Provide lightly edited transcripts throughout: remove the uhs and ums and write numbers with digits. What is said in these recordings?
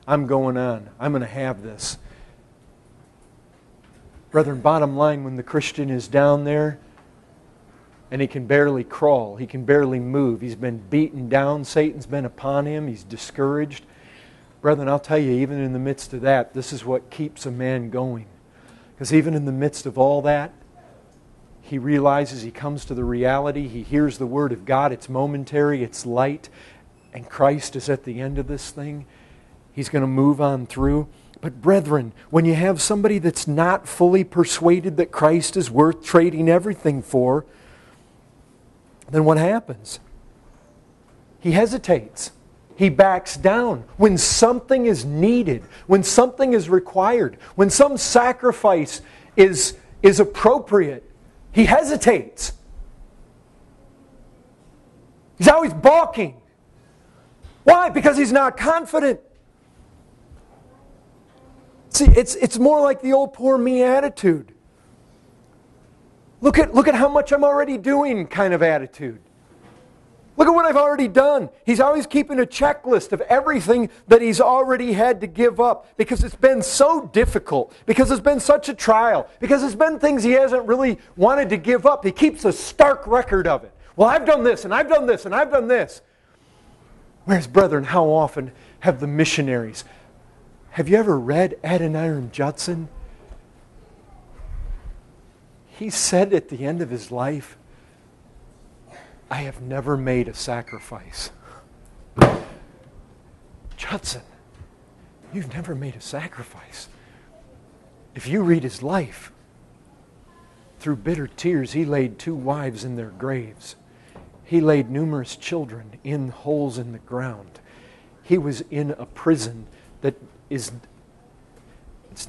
I'm going on. I'm going to have this. Brethren, bottom line, when the Christian is down there and he can barely crawl, he can barely move, he's been beaten down, Satan's been upon him, he's discouraged. Brethren, I'll tell you, even in the midst of that, this is what keeps a man going. Because even in the midst of all that, he realizes, he comes to the reality, he hears the Word of God, it's momentary, it's light, and Christ is at the end of this thing. He's going to move on through. But brethren, when you have somebody that's not fully persuaded that Christ is worth trading everything for, then what happens? He hesitates. He backs down. When something is needed, when something is required, when some sacrifice is appropriate, he hesitates. He's always balking. Why? Because he's not confident. See, it's more like the old poor me attitude. Look at how much I'm already doing kind of attitude. Look at what I've already done. He's always keeping a checklist of everything that he's already had to give up because it's been so difficult, because it's been such a trial, because it's been things he hasn't really wanted to give up. He keeps a stark record of it. Well, I've done this, and I've done this, and I've done this. Whereas, brethren, how often have the missionaries... Have you ever read Adoniram Judson? He said at the end of his life, I have never made a sacrifice. Judson, you've never made a sacrifice. If you read his life, through bitter tears, he laid 2 wives in their graves. He laid numerous children in holes in the ground. He was in a prison that it's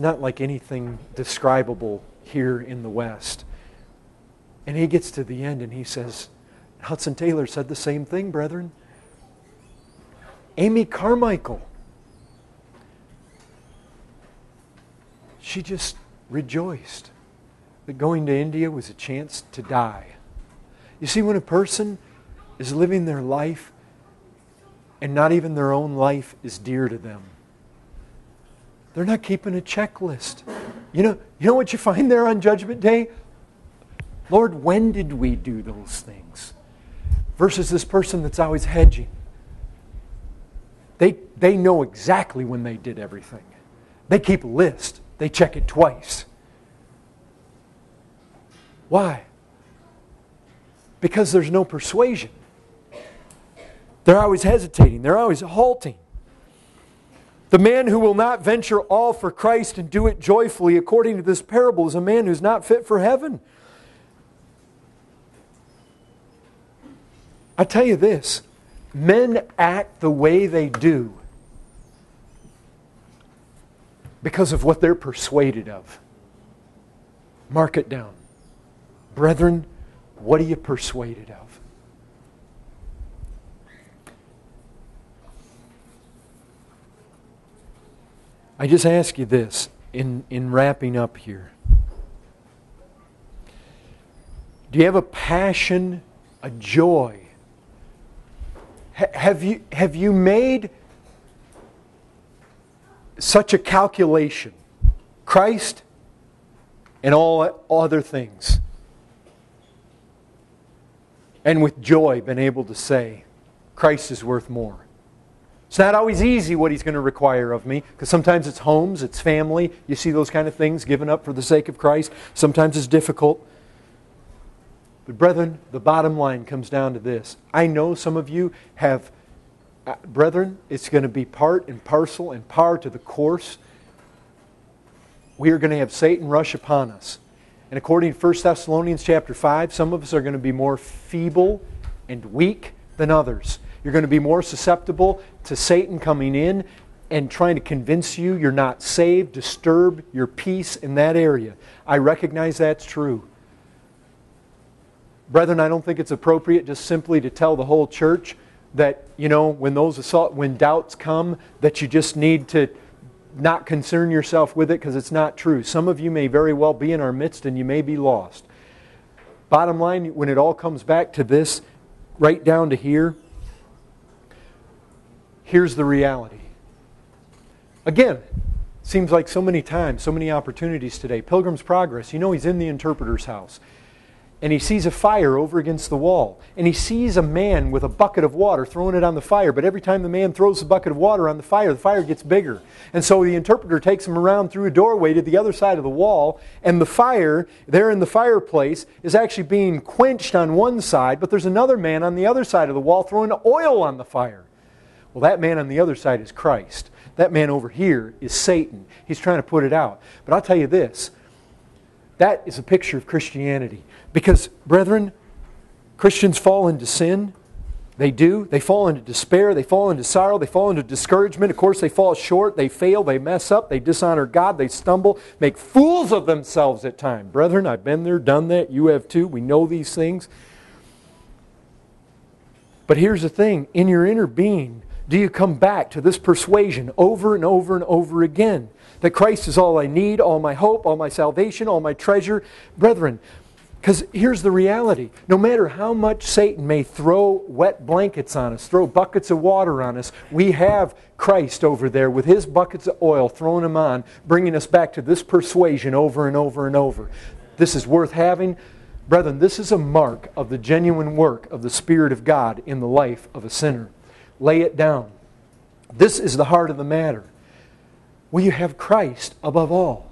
not like anything describable here in the West. And he gets to the end and he says, Hudson Taylor said the same thing, brethren. Amy Carmichael, she just rejoiced that going to India was a chance to die. You see, when a person is living their life and not even their own life is dear to them, they're not keeping a checklist. You know what you find there on Judgment Day? Lord, when did we do those things? Versus this person that's always hedging. They know exactly when they did everything. They keep a list. They check it twice. Why? Because there's no persuasion. They're always hesitating. They're always halting. The man who will not venture all for Christ and do it joyfully, according to this parable, is a man who's not fit for heaven. I tell you this, men act the way they do because of what they're persuaded of. Mark it down. Brethren, what are you persuaded of? I just ask you this in wrapping up here. Do you have a passion, a joy? Have you made such a calculation? Christ and all other things. And with joy been able to say, Christ is worth more. It's not always easy what He's going to require of me, because sometimes it's homes, it's family. You see those kind of things given up for the sake of Christ. Sometimes it's difficult. But brethren, the bottom line comes down to this. I know some of you have, brethren, it's going to be part and parcel and par to the course. We are going to have Satan rush upon us. And according to 1 Thessalonians chapter 5, some of us are going to be more feeble and weak than others. You're going to be more susceptible to Satan coming in and trying to convince you you're not saved, disturb your peace in that area. I recognize that's true. Brethren, I don't think it's appropriate just simply to tell the whole church that, when doubts come, that you just need to not concern yourself with it, because it's not true. Some of you may very well be in our midst and you may be lost. Bottom line, when it all comes back to this, right down to here, here's the reality. Again, seems like so many times, so many opportunities today. Pilgrim's Progress, you know he's in the interpreter's house. And he sees a fire over against the wall. And he sees a man with a bucket of water throwing it on the fire. But every time the man throws the bucket of water on the fire gets bigger. And so the interpreter takes him around through a doorway to the other side of the wall. And the fire, there in the fireplace, is actually being quenched on one side. But there's another man on the other side of the wall throwing oil on the fire. Well, that man on the other side is Christ. That man over here is Satan. He's trying to put it out. But I'll tell you this. That is a picture of Christianity. Because, brethren, Christians fall into sin. They do. They fall into despair. They fall into sorrow. They fall into discouragement. Of course, they fall short. They fail. They mess up. They dishonor God. They stumble. Make fools of themselves at times. Brethren, I've been there, done that. You have too. We know these things. But here's the thing. In your inner being, do you come back to this persuasion over and over and over again? That Christ is all I need, all my hope, all my salvation, all my treasure. Brethren, because here's the reality. No matter how much Satan may throw wet blankets on us, throw buckets of water on us, we have Christ over there with His buckets of oil, throwing them on, bringing us back to this persuasion over and over and over. This is worth having. Brethren, this is a mark of the genuine work of the Spirit of God in the life of a sinner. Lay it down. This is the heart of the matter. Will you have Christ above all?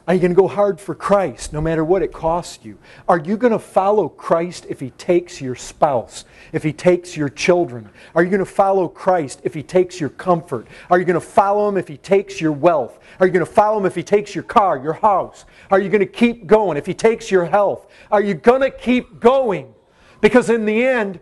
Are you going to go hard for Christ no matter what it costs you? Are you going to follow Christ if He takes your spouse, if He takes your children? Are you going to follow Christ if He takes your comfort? Are you going to follow Him if He takes your wealth? Are you going to follow Him if He takes your car, your house? Are you going to keep going if He takes your health? Are you going to keep going? Because in the end,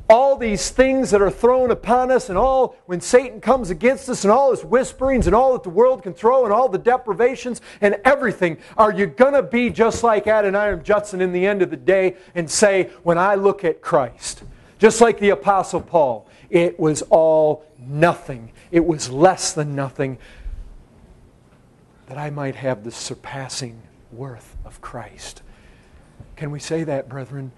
all these things that are thrown upon us and all when Satan comes against us and all his whisperings and all that the world can throw and all the deprivations and everything, are you going to be just like Adoniram Judson in the end of the day and say, when I look at Christ, just like the Apostle Paul, it was all nothing. It was less than nothing that I might have the surpassing worth of Christ. Can we say that, brethren?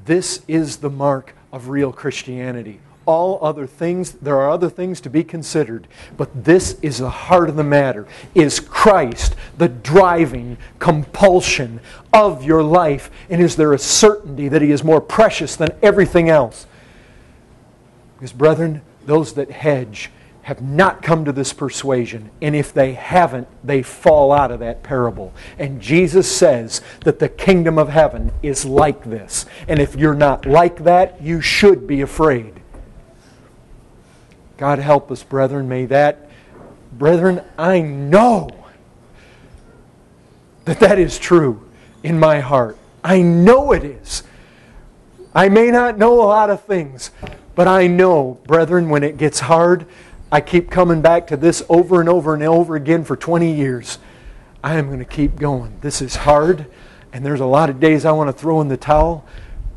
This is the mark of real Christianity. All other things, there are other things to be considered, but this is the heart of the matter. Is Christ the driving compulsion of your life? And is there a certainty that He is more precious than everything else? Because, brethren, those that hedge have not come to this persuasion. And if they haven't, they fall out of that parable. And Jesus says that the kingdom of heaven is like this. And if you're not like that, you should be afraid. God help us, brethren. May that, brethren, I know that is true in my heart. I know it is. I may not know a lot of things, but I know, brethren, when it gets hard, I keep coming back to this over and over and over again for 20 years. I am going to keep going. This is hard, and there's a lot of days I want to throw in the towel,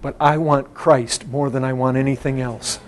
but I want Christ more than I want anything else.